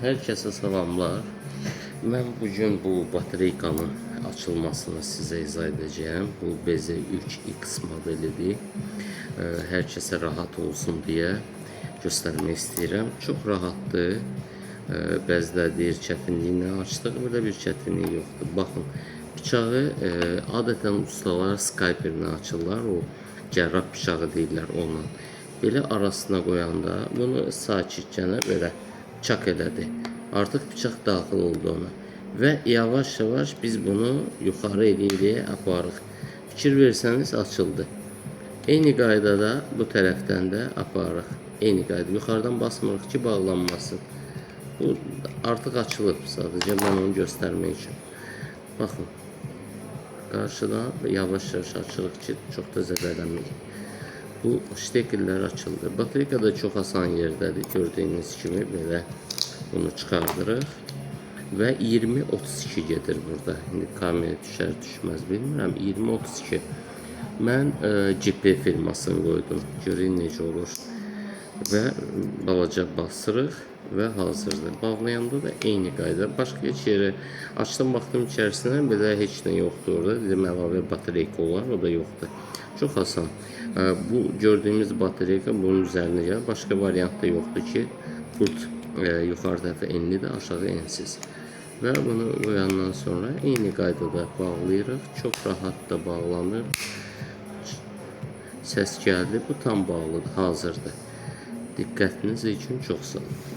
Herkese salamlar. Ben bugün bu batareykanın açılmasını size izah edeceğim. Bu BZ3X modelidir. Herkese rahat olsun diye göstermek istedim. Çok rahatdır. Bəziləri deyir çətinliyini açdıq, burada bir çətinlik yoxdur. Baxın, bıçağı adətən ustalar skalpellə açırlar, o cərrah bıçağı deyirlər onunla. Belə arasına qoyanda bunu sakitcənə belə çak elədi. Artıq bıçaq daxil oldu ona. Və yavaş-yavaş biz bunu yuxarı eləyə aparıq. Fikir versəniz açıldı. Eyni qaydada bu tərəfdən də aparıq. Eyni qayda. Yuxarıdan basmırıq ki, bağlanmasın. Bu artıq açılıb. Sadəcə mən onu göstərmək üçün. Baxın. Qarşıdan yavaş-yavaş açırıq ki, çox da zədələnməyək. Bu ştekellər açıldı. Batareyka da çox asan yerdədir. Gördüyünüz kimi belə bunu çıxardırıq. Və 20-32 gedir burada. İndi kamera düşər düşməz bilmirəm. 20-32. Mən GP firmasını qoydum. Görün necə olur. Və balaca basırıq və hazırdır. Bağlayanda da eyni qayda. Başqa heç yerə açdım, baxdım içərisinə belə heç nə yoxdur orada. Dedim əlavə batareyka olar, o da yoxdur. Çox asan. Bu gördüyümüz batareyka bunun üzərinə gəlir. Başqa variant da yoxdur ki, pult yuxarı tərəfə enlidir, aşağı ensiz. Və bunu qoyandan sonra eyni qaydada bağlayırıq. Çox rahat da bağlanır. Səs gəldi. Bu tam bağlıdır, hazırdır. Diqqətiniz üçün çox sağ olun.